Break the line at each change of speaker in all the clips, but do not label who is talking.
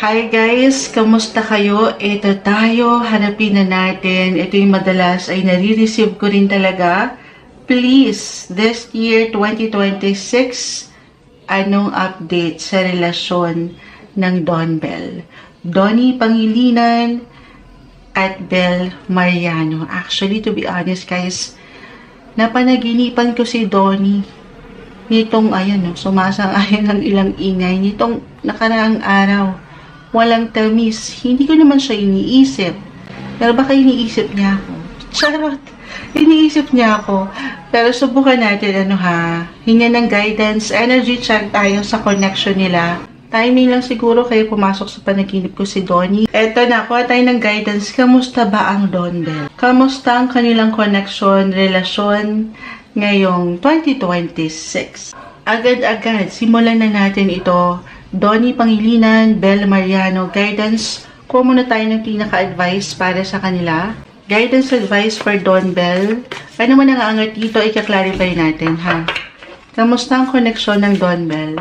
Hi guys! Kamusta kayo? Ito tayo, harapin na natin. Ito yung madalas ay nare-receive ko rin talaga. Please, this year 2026, anong update sa relasyon ng Don Bell? Donnie Pangilinan at Bel Mariano. Actually, to be honest guys, napanaginipan ko si Donnie nitong, sumasang-ayon ng ilang ingay, nitong nakaraang araw. Walang tamis. Hindi ko naman siya iniisip. Pero baka iniisip niya ako. Charot! Iniisip niya ako. Pero subukan natin, hinga ng guidance, energy check tayo sa connection nila. Timing lang siguro kayo pumasok sa panaginip ko si Donnie. Eto na, kuha tayo ng guidance. Kamusta ba ang Don Bell? Kamusta ang kanilang connection, relasyon ngayong 2026? Agad-agad, simulan na natin ito. Donnie Pangilinan, Bel Mariano, guidance. Kuha muna tayo ng pinaka-advice para sa kanila. Guidance advice for Don Bell. Ano man ang aangat dito, ika-clarify natin, ha? Kamusta ang koneksyon ng Don Bell?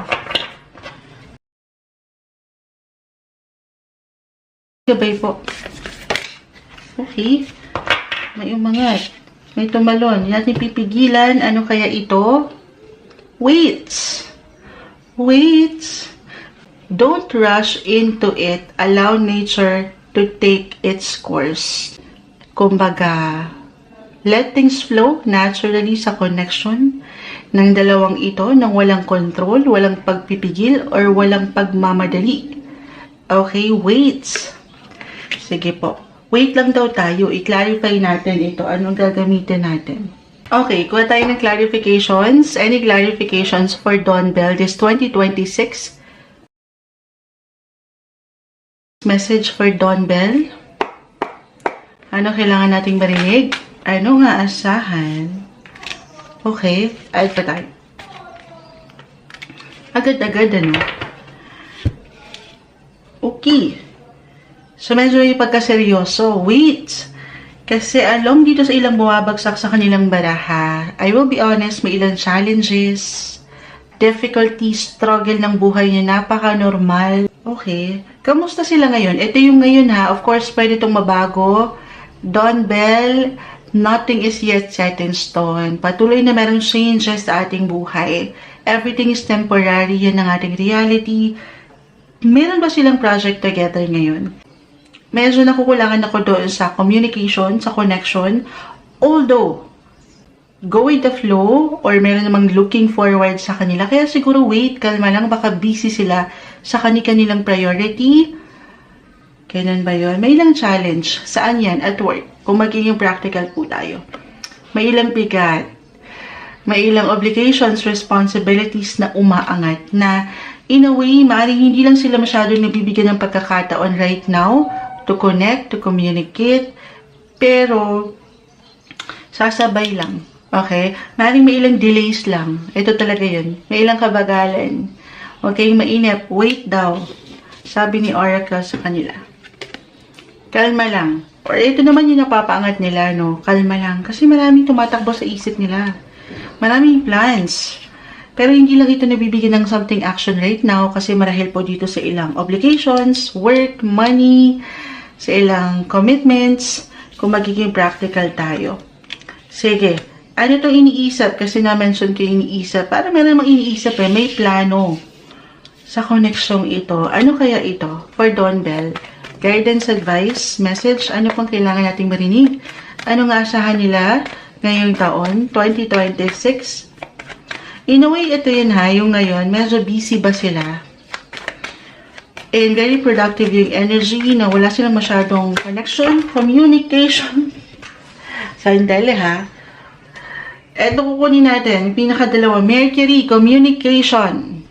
Gabay po. Okay. May umangat. May tumalon. Hindi natin pipigilan. Ano kaya ito? Wait. Don't rush into it. Allow nature to take its course. Kumbaga, let things flow naturally sa connection ng dalawang ito nang walang control, walang pagpipigil, or walang pagmamadali. Okay, wait. Sige po. Wait lang daw tayo. I-clarify natin ito. Anong gagamitin natin? Okay, kuha tayo ng clarifications. Any clarifications for Don Bell this 2026? Message for Don Bell. Ano kailangan nating marinig? Ano nga asahan? Okay, add pa tayo. Agad-agad, Okay. So, medyo yung pagkaseryoso. Wait! Kasi along dito sa ilang bumabagsak sa kanilang baraha, I will be honest, may ilang challenges, difficulties, struggle ng buhay niya, napaka-normal. Okay. Kamusta sila ngayon? Ito yung ngayon, ha. Of course, pwede itong mabago. Don Bell, nothing is yet set in stone. Patuloy na merong changes sa ating buhay. Everything is temporary. Yan ang ating reality. Meron ba silang project together ngayon? Medyo nakukulangan ako doon sa communication, sa connection. Although, go with the flow, or meron namang looking forward sa kanila. Kaya siguro wait, kalma lang, baka busy sila sa kanilang priority. Ganun ba yun? May ilang challenge. Saan yan? At work. Kung magiging practical po tayo. May ilang bigat. May ilang obligations, responsibilities na umaangat na in a way, maaaring hindi lang sila masyadong nabibigyan ng pagkakataon right now to connect, to communicate, pero sasabay lang. Okay? Maaaring may ilang delays lang. Ito talaga yun. May ilang kabagalan. Okay? Mainip. Wait daw. Sabi ni Oracle sa kanila. Kalma lang. Or ito naman yung napapaangat nila, no? Kalma lang. Kasi maraming tumatakbo sa isip nila. Maraming plans. Pero hindi lang ito nabibigyan ng something action right now kasi marahil po dito sa ilang obligations, work, money, sa ilang commitments, kung magiging practical tayo. Sige. Ano itong iniisip? Kasi na-mention ko iniisip. Para meron namang iniisip may plano sa koneksyong ito. Ano kaya ito? For Don Bell. Guidance, advice, message. Ano pang kailangan nating marinig? Ano nga asahan nila ngayong taon, 2026? In a way, ito yun yung ngayon, medyo busy ba sila? And very productive yung energy na wala silang masyadong connection, communication. Sandali Ito kukunin natin, pinakadalawa, Mercury, communication.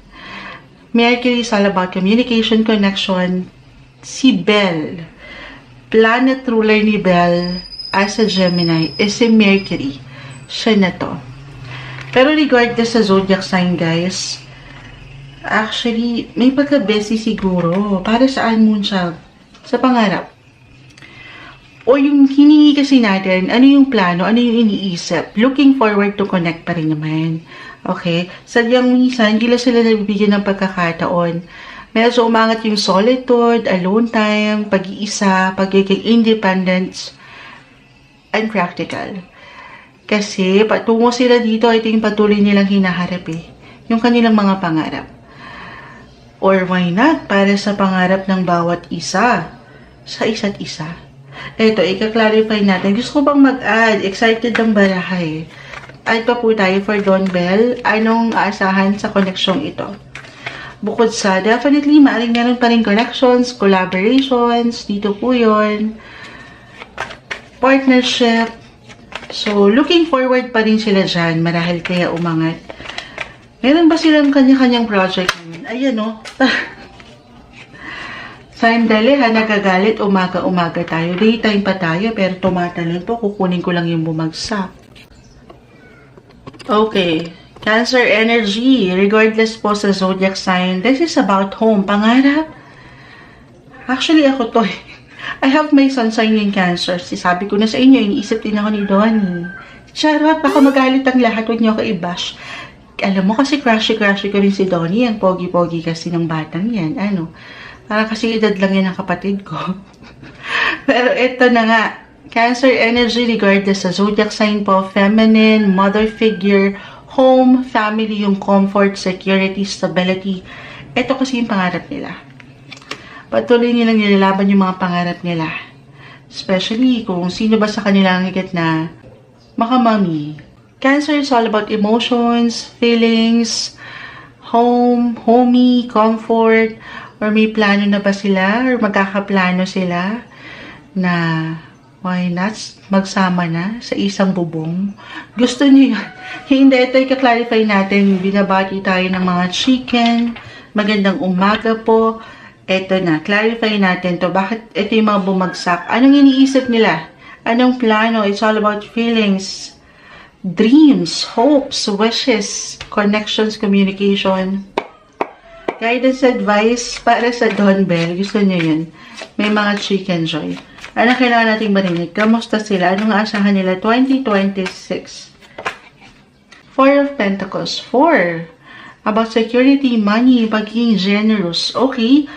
Mercury is all about communication, connection. Si Bell, planet ruler ni Bell as a Gemini is si Mercury. Siya na to. Pero regardless sa zodiac sign, guys, actually, may pagka-busy siguro. Para saan mo siya? Sa pangarap. O yung hiningi kasi natin, ano yung plano, ano yung iniisip. Looking forward to connect pa rin naman. Okay? Sadyang minsan, hindi lang sila nabibigyan ng pagkakataon. Medyo umangat yung solitude, alone time, pag-iisa, pagiging independence, and practical. Kasi patungo sila dito, ito yung patuloy nilang hinaharap yung kanilang mga pangarap. Or why not, para sa pangarap ng bawat isa, sa isa't isa. Ito, ika-clarify natin. Gusto ko bang mag-add? Excited ang baraha Add pa po tayo for Don Bell. Anong aasahan sa koneksyong ito? Bukod sa, definitely, maaaring meron pa rin connections, collaborations, dito po yun. Partnership. So, looking forward pa rin sila dyan, marahil kaya umangat. Meron ba silang kanya-kanyang project? Ayan o. Sandali ha, nagagalit, umaga-umaga tayo. Daytime pa tayo, pero tumatalon po, kukunin ko lang yung bumagsak. Okay. Cancer energy, regardless po sa zodiac sign, this is about home. Pangarap? Actually, ako to I have my sun sign in Cancer. Sabi ko na sa inyo, iniisip din ako ni Donnie. Charot, baka magalit ang lahat, huwag niyo ako i-bash. Alam mo kasi crushy ko rin si Donnie. Ang pogi-pogi kasi ng batang yan. Parang kasi edad lang yan ng kapatid ko. Pero ito na nga. Cancer energy regardless sa zodiac sign po. Feminine, mother figure, home, family, yung comfort, security, stability. Ito kasi yung pangarap nila. Patuloy nilang nilalaban yung mga pangarap nila. Especially kung sino ba sa kanila ang higit na makamami. Cancer is all about emotions, feelings, home, homey, comfort, or may plano na ba sila, or magkakaplano sila na why not magsama na sa isang bubong. Gusto niyo yun? Hindi, ito i-clarify natin. Binabati tayo ng mga chicken. Magandang umaga po. Ito na, clarify natin to. Bakit ito yung mga bumagsak? Anong iniisip nila? Anong plano? It's all about feelings, dreams, hopes, wishes, connections, communication. Guidance advice para sa Don Bell. Gusto niyo yun? May mga chicken joy. Ano kailangan nating marinig? Kamusta sila? Anong aasahan nila? 2026. Four of Pentacles. 4. About security, money, pagiging generous. Okay.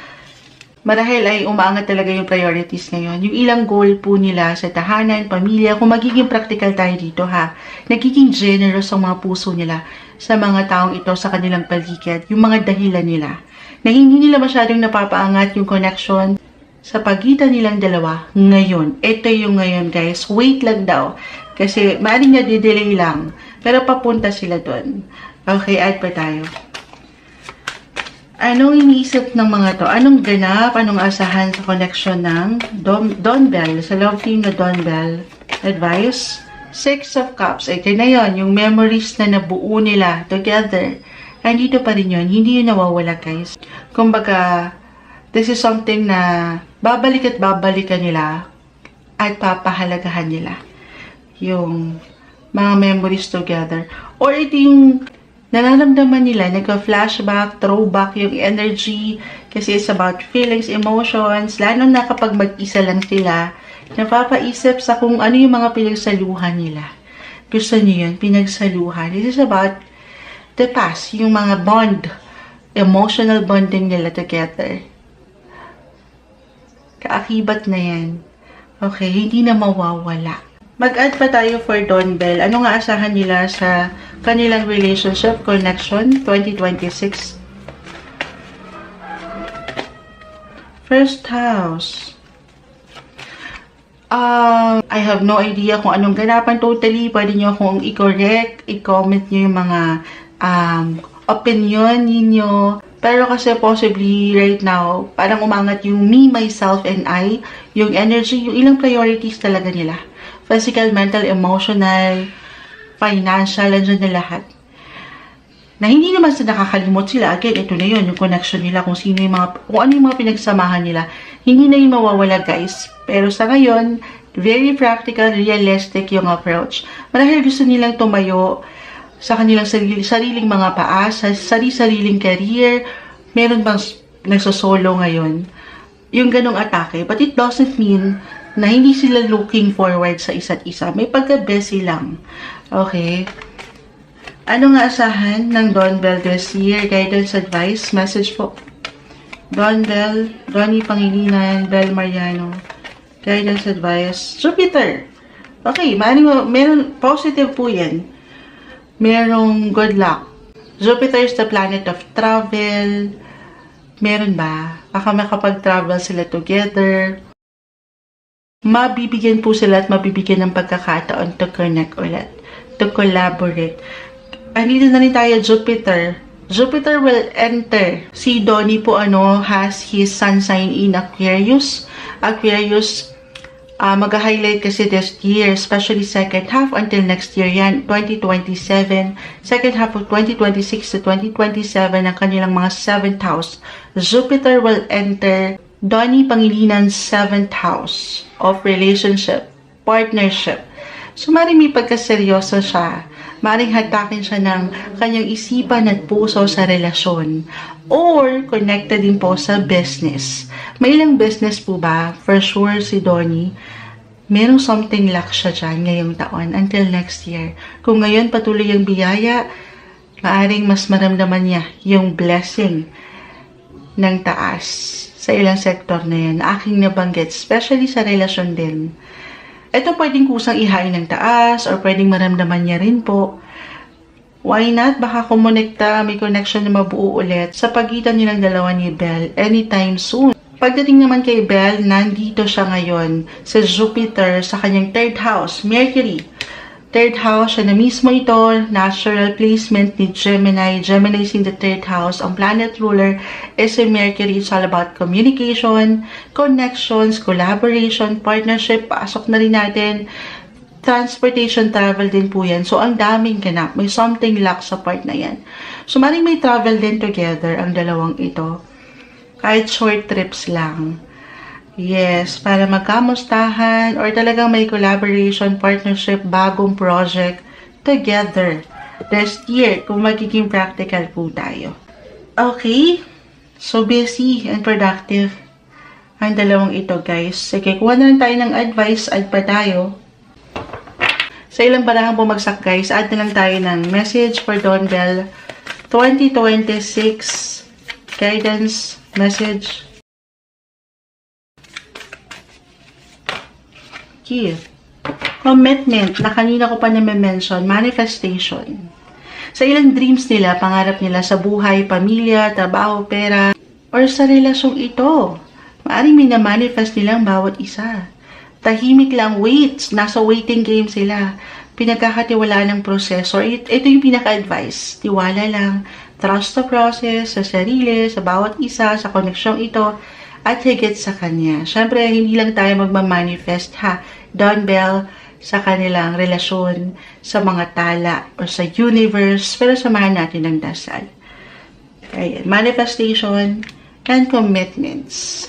Marahil ay umaangat talaga yung priorities ngayon. Yung ilang goal po nila sa tahanan, pamilya, kung magiging practical tayo dito ha. Nagiging generous ang mga puso nila sa mga taong ito sa kanilang paligid. Yung mga dahilan nila. Na hindi nila masyadong napapaangat yung connection sa pagitan nilang dalawa ngayon. Ito yung ngayon guys. Wait lang daw. Kasi maaaring na delay lang. Pero papunta sila doon. Okay, add pa tayo. Anong iniisip ng mga to? Anong ganap? Anong asahan sa connection ng Don Bell? Sa love team na Don Bell. Advice? 6 of Cups. Ito na yon, yung memories na nabuo nila together. Andito pa rin yun. Hindi yun nawawala guys. Kumbaga, this is something na babalik at babalikan nila at papahalagahan nila. Yung mga memories together. Or ito yung nararamdaman nila, nagka-flashback, throwback yung energy, kasi it's about feelings, emotions, lalo na kapag mag-isa lang sila, napapaisip sa kung ano yung mga pinagsaluhan nila. Gusto niyo yun, pinagsaluhan. This is about the past, yung mga bond, emotional bonding nila together. Kaakibat na yan. Okay, hindi na mawawala. Mag-add pa tayo for Don Bell. Ano nga asahan nila sa kanilang relationship, connection, 2026? First house. I have no idea kung anong ganapan totally. Pwede nyo akong i-correct, i-comment nyo yung mga opinion ninyo. Pero kasi possibly right now, parang umangat yung me, myself, and I, yung energy, yung ilang priorities talaga nila. Physical, mental, emotional, financial, andyan na lahat. Na hindi naman sa nakakalimot sila. Again, ito na yun, yung connection nila, kung ano yung mga pinagsamahan nila. Hindi na yung mawawala, guys. Pero sa ngayon, very practical, realistic yung approach. Marahil gusto nilang tumayo sa kanilang sariling mga paa, sa sariling career. Meron bang nagsosolo ngayon? Yung ganong atake. But it doesn't mean na hindi sila looking forward sa isa't isa. May pagka-busy lang. Okay? Ano nga asahan ng Don Bell this year? Guidance, advice, message po. Don Bell, Donnie Pangilinan, Bel Mariano, guidance advice, Jupiter. Okay, meron positive po yan. Merong good luck. Jupiter is the planet of travel. Meron ba? Baka makapag-travel sila together. Mabibigyan po sila at mabibigyan ng pagkakataon to connect ulit, to collaborate. Andito na rin tayo, Jupiter. Jupiter will enter. Si Donnie po has his sun sign in Aquarius. Aquarius, mag-highlight kasi this year, especially second half until next year yan, 2027. Second half of 2026 to 2027, ang kanilang mga 7th house. Jupiter will enter Donnie Pangilinan's 7th house of relationship, partnership. So, maring may pagkaseryoso siya. Maring hatakin siya ng kanyang isipan at puso sa relasyon. Or, connected din po sa business. May ilang business po ba? For sure, si Donnie, merong something luck siya dyan ngayong taon until next year. Kung ngayon patuloy ang biyaya, maaring mas maramdaman niya yung blessing ng taas sa ilang sektor na yan, aking nabanggit, especially sa relasyon din. Ito pwedeng kusang ihain ng taas or pwedeng maramdaman niya rin po. Why not? Baka kumonekta, may connection na mabuo ulit sa pagitan nilang dalawa ni Belle anytime soon. Pagdating naman kay Belle, nandito siya ngayon sa Jupiter sa kanyang 3rd house, Mercury. 3rd house, siya na mismo ito, natural placement ni Gemini. Gemini is in the 3rd house. Ang planet ruler is si Mercury. It's all about communication, connections, collaboration, partnership. Pasok na rin natin. Transportation, travel din po yan. So, ang daming ganap. May something luck sa part na yan. So, maring may travel din together ang dalawang ito. Kahit short trips lang. Yes, para magkamustahan or talagang may collaboration, partnership, bagong project together this year kung magiging practical po tayo. Okay, so busy and productive ang dalawang ito, guys. Sige, kuha na lang tayo ng advice, add pa tayo. Sa ilang barahang bumagsak, guys, add na lang tayo ng message for Don Bell 2026 guidance message. Commitment, na kanina ko pa na-mention, manifestation. Sa ilang dreams nila, pangarap nila sa buhay, pamilya, trabaho, pera, or sa relasyong ito. Maaring may na-manifest nilang bawat isa. Tahimik lang, wait, nasa waiting game sila. Pinagkakatiwalaan ng proseso. Ito yung pinaka-advice. Tiwala lang, trust the process, sa sarili, sa bawat isa, sa koneksyong ito, at higit sa kanya. Siyempre, hindi lang tayo magmamanifest ha, Don Bell, sa kanilang relasyon, sa mga tala, or sa universe, pero samahan natin ng dasal. Ayan, manifestation and commitments.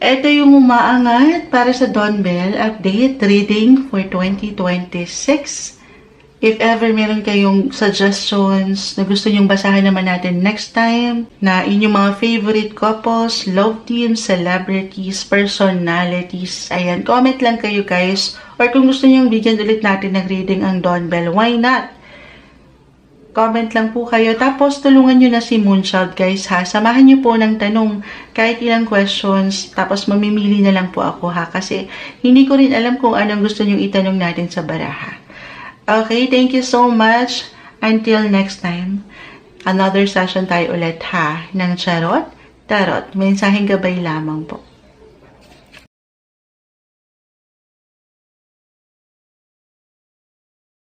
Ito yung umaangat para sa Don Bell update reading for 2026. If ever meron kayong suggestions na gusto nyong basahin naman natin next time, na inyong mga favorite couples, love teams, celebrities, personalities, ayan, comment lang kayo, guys. Or kung gusto nyong bigyan ulit natin ng reading ang Don Bell, why not? Comment lang po kayo. Tapos tulungan nyo na si Moonchild, guys, ha. Samahan nyo po ng tanong kahit ilang questions. Tapos mamimili na lang po ako, ha. Kasi hindi ko rin alam kung anong gusto nyong itanong natin sa baraha. Okay, thank you so much. Until next time, another session tayo ulit ha, ng Charot, Tarot. Mensaheng gabay lamang po.